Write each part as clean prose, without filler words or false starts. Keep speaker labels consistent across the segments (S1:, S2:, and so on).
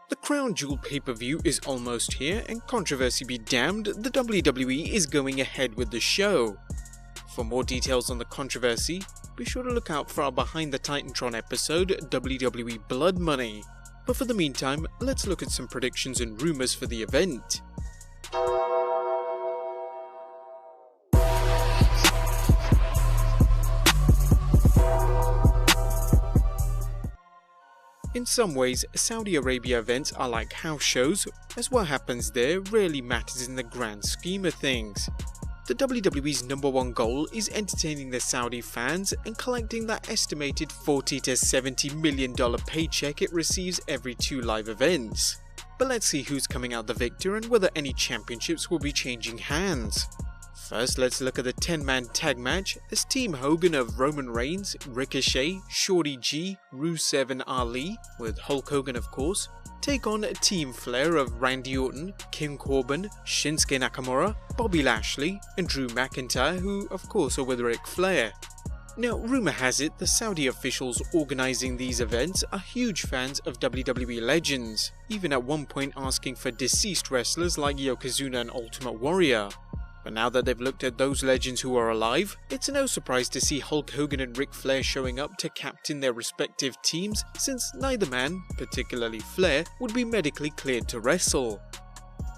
S1: The Crown Jewel pay-per-view is almost here, and controversy be damned, the WWE is going ahead with the show. For more details on the controversy, be sure to look out for our Behind the Titantron episode, WWE Blood Money. But for the meantime, let's look at some predictions and rumours for the event. In some ways, Saudi Arabia events are like house shows, as what happens there rarely matters in the grand scheme of things. The WWE's #1 goal is entertaining the Saudi fans and collecting that estimated $40 to $70 million paycheck it receives every 2 live events. But let's see who's coming out the victor and whether any championships will be changing hands. First, let's look at the 10-man tag match as Team Hogan of Roman Reigns, Ricochet, Shorty G, Rusev and Ali, with Hulk Hogan of course, take on Team Flair of Randy Orton, King Corbin, Shinsuke Nakamura, Bobby Lashley and Drew McIntyre, who of course are with Ric Flair. Now, rumour has it the Saudi officials organising these events are huge fans of WWE legends, even at one point asking for deceased wrestlers like Yokozuna and Ultimate Warrior. But now that they've looked at those legends who are alive, it's no surprise to see Hulk Hogan and Ric Flair showing up to captain their respective teams, since neither man, particularly Flair, would be medically cleared to wrestle.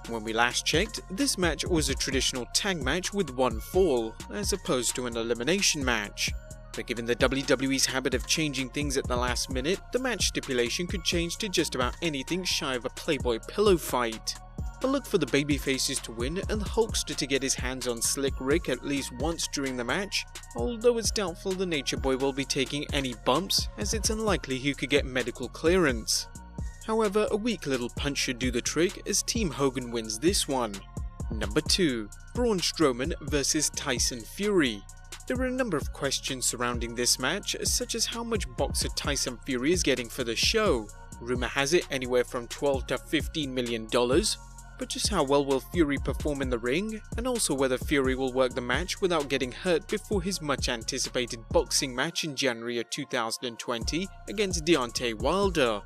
S1: When we last checked, this match was a traditional tag match with one fall, as opposed to an elimination match. But given the WWE's habit of changing things at the last minute, the match stipulation could change to just about anything shy of a Playboy pillow fight. But look for the babyfaces to win and the Hulkster to get his hands on Slick Rick at least once during the match, although it's doubtful the Nature Boy will be taking any bumps, as it's unlikely he could get medical clearance. However, a weak little punch should do the trick as Team Hogan wins this one. Number 2. Braun Strowman vs Tyson Fury. There are a number of questions surrounding this match, such as how much boxer Tyson Fury is getting for the show. Rumour has it anywhere from $12 to $15 million. But just how well will Fury perform in the ring, and also whether Fury will work the match without getting hurt before his much anticipated boxing match in January of 2020 against Deontay Wilder.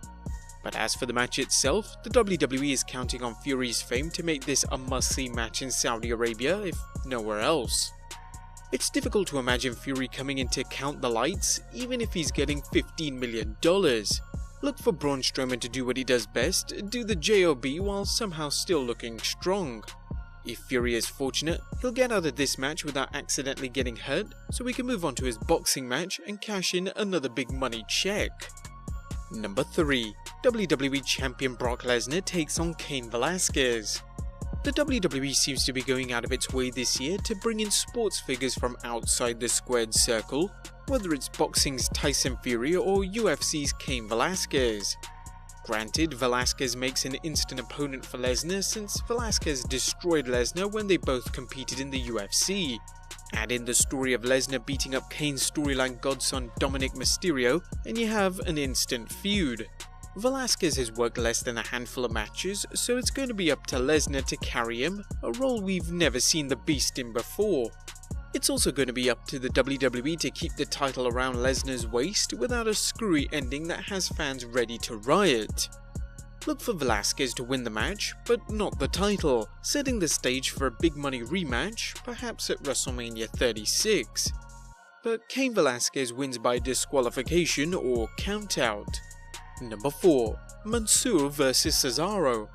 S1: But as for the match itself, the WWE is counting on Fury's fame to make this a must-see match in Saudi Arabia, if nowhere else. It's difficult to imagine Fury coming in to count the lights, even if he's getting $15 million. Look for Braun Strowman to do what he does best, do the JOB while somehow still looking strong. If Fury is fortunate, he'll get out of this match without accidentally getting hurt, so we can move on to his boxing match and cash in another big money check. Number 3. WWE Champion Brock Lesnar takes on Cain Velasquez. The WWE seems to be going out of its way this year to bring in sports figures from outside the squared circle, whether it's boxing's Tyson Fury or UFC's Cain Velasquez. Granted, Velasquez makes an instant opponent for Lesnar since Velasquez destroyed Lesnar when they both competed in the UFC. Add in the story of Lesnar beating up Cain's storyline godson Dominic Mysterio, and you have an instant feud. Velasquez has worked less than a handful of matches, so it's going to be up to Lesnar to carry him, a role we've never seen the Beast in before. It's also going to be up to the WWE to keep the title around Lesnar's waist without a screwy ending that has fans ready to riot. Look for Velasquez to win the match, but not the title, setting the stage for a big money rematch, perhaps at WrestleMania 36. But Cain Velasquez wins by disqualification or countout. Number 4. Mansoor vs Cesaro.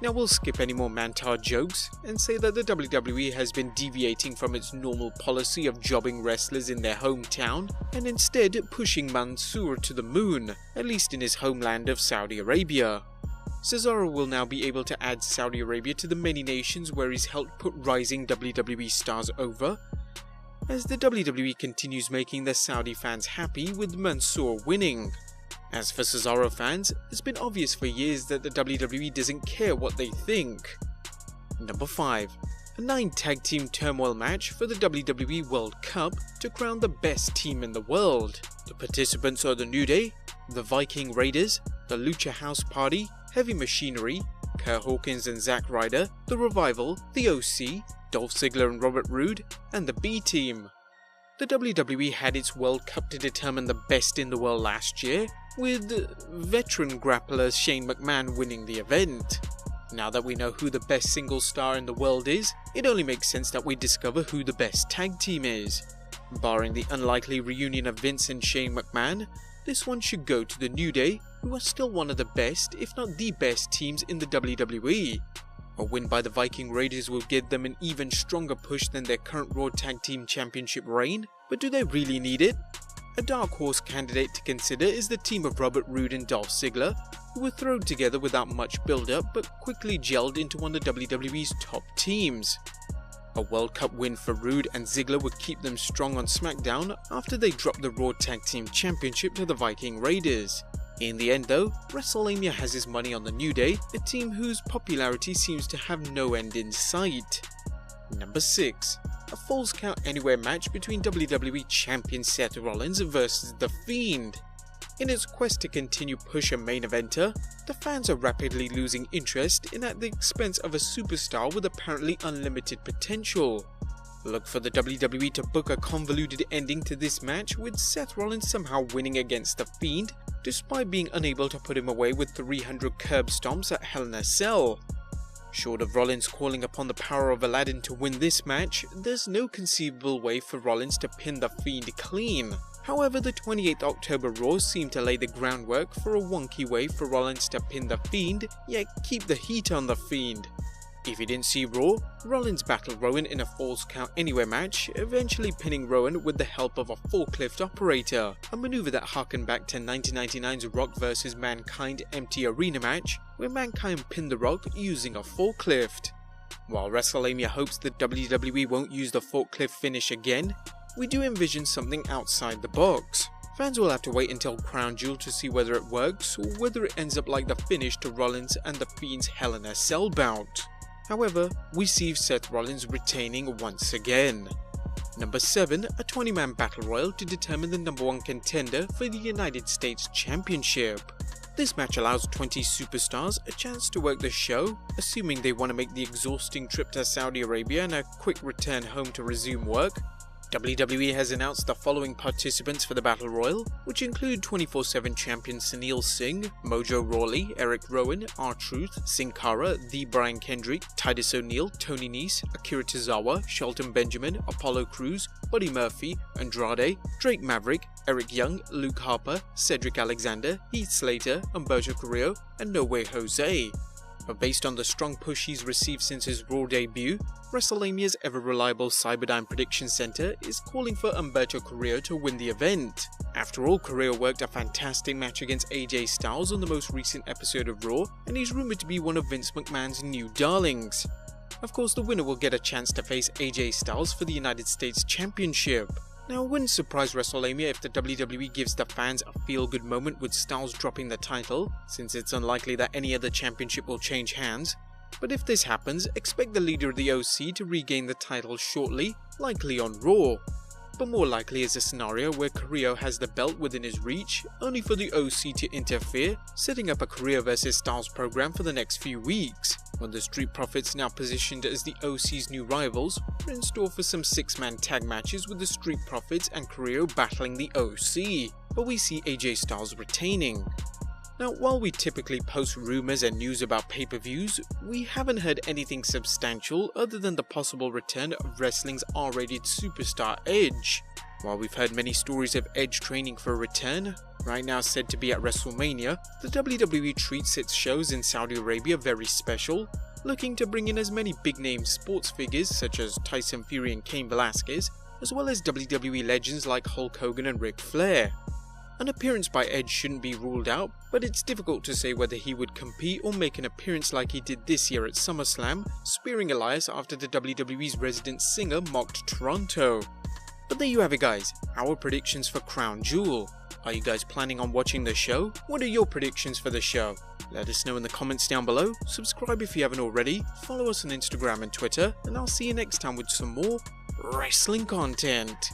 S1: Now we'll skip any more Mantar jokes and say that the WWE has been deviating from its normal policy of jobbing wrestlers in their hometown and instead pushing Mansoor to the moon, at least in his homeland of Saudi Arabia. Cesaro will now be able to add Saudi Arabia to the many nations where he's helped put rising WWE stars over, as the WWE continues making their Saudi fans happy with Mansoor winning. As for Cesaro fans, it's been obvious for years that the WWE doesn't care what they think. Number 5. A 9-tag team turmoil match for the WWE World Cup to crown the best team in the world. The participants are the New Day, the Viking Raiders, the Lucha House Party, Heavy Machinery, Kurt Hawkins and Zack Ryder, the Revival, the OC, Dolph Ziggler and Robert Roode, and the B-Team. The WWE had its World Cup to determine the best in the world last year, with veteran grappler Shane McMahon winning the event. Now that we know who the best single star in the world is, it only makes sense that we discover who the best tag team is. Barring the unlikely reunion of Vince and Shane McMahon, this one should go to the New Day, who are still one of the best, if not the best teams in the WWE. A win by the Viking Raiders will give them an even stronger push than their current Raw Tag Team Championship reign, but do they really need it? A dark horse candidate to consider is the team of Robert Roode and Dolph Ziggler, who were thrown together without much build-up but quickly gelled into one of WWE's top teams. A World Cup win for Roode and Ziggler would keep them strong on SmackDown after they dropped the Raw Tag Team Championship to the Viking Raiders. In the end though, WrestleMania has his money on the New Day, a team whose popularity seems to have no end in sight. Number 6. A Falls Count Anywhere match between WWE Champion Seth Rollins versus The Fiend. In its quest to continue push a main eventer, the fans are rapidly losing interest in at the expense of a superstar with apparently unlimited potential. Look for the WWE to book a convoluted ending to this match, with Seth Rollins somehow winning against The Fiend, despite being unable to put him away with 300 curb stomps at Hell in a Cell. Short of Rollins calling upon the power of Aladdin to win this match, there's no conceivable way for Rollins to pin The Fiend clean. However, the 28th October Raw seemed to lay the groundwork for a wonky way for Rollins to pin The Fiend, yet keep the heat on The Fiend. If you didn't see Raw, Rollins battled Rowan in a Falls Count Anywhere match, eventually pinning Rowan with the help of a forklift operator, a maneuver that harkened back to 1999's Rock vs Mankind Empty Arena match, where Mankind pinned The Rock using a forklift. While WrestleMania hopes that WWE won't use the forklift finish again, we do envision something outside the box. Fans will have to wait until Crown Jewel to see whether it works, or whether it ends up like the finish to Rollins and The Fiend's Hell in a Cell bout. However, we see Seth Rollins retaining once again. Number 7. A 20-man battle royal to determine the number 1 contender for the United States Championship. This match allows 20 superstars a chance to work the show, assuming they want to make the exhausting trip to Saudi Arabia and a quick return home to resume work. WWE has announced the following participants for the Battle Royal, which include 24/7 champion Sunil Singh, Mojo Rawley, Eric Rowan, R-Truth, Sin Cara, The Brian Kendrick, Titus O'Neil, Tony Nese, Akira Tozawa, Shelton Benjamin, Apollo Crews, Buddy Murphy, Andrade, Drake Maverick, Eric Young, Luke Harper, Cedric Alexander, Heath Slater, Humberto Carrillo, and No Way Jose. But based on the strong push he's received since his Raw debut, WrestleMania's ever-reliable Cyberdyne Prediction Center is calling for Humberto Carrillo to win the event. After all, Carrillo worked a fantastic match against AJ Styles on the most recent episode of Raw, and he's rumored to be one of Vince McMahon's new darlings. Of course, the winner will get a chance to face AJ Styles for the United States Championship. Now, it wouldn't surprise WrestleMania if the WWE gives the fans a feel-good moment with Styles dropping the title, since it's unlikely that any other championship will change hands. But if this happens, expect the leader of the OC to regain the title shortly, likely on Raw. But more likely is a scenario where Carrillo has the belt within his reach, only for the OC to interfere, setting up a Carrillo vs Styles program for the next few weeks. When the Street Profits, now positioned as the OC's new rivals, are in store for some 6-man tag matches with the Street Profits and Carrillo battling the OC, but we see AJ Styles retaining. Now, while we typically post rumours and news about pay-per-views, we haven't heard anything substantial other than the possible return of wrestling's R-rated superstar Edge. While we've heard many stories of Edge training for a return, right now said to be at WrestleMania, the WWE treats its shows in Saudi Arabia very special, looking to bring in as many big-name sports figures such as Tyson Fury and Cain Velasquez, as well as WWE legends like Hulk Hogan and Ric Flair. An appearance by Edge shouldn't be ruled out, but it's difficult to say whether he would compete or make an appearance like he did this year at SummerSlam, spearing Elias after the WWE's resident singer mocked Toronto. But there you have it guys, our predictions for Crown Jewel. Are you guys planning on watching the show? What are your predictions for the show? Let us know in the comments down below, subscribe if you haven't already, follow us on Instagram and Twitter, and I'll see you next time with some more wrestling content.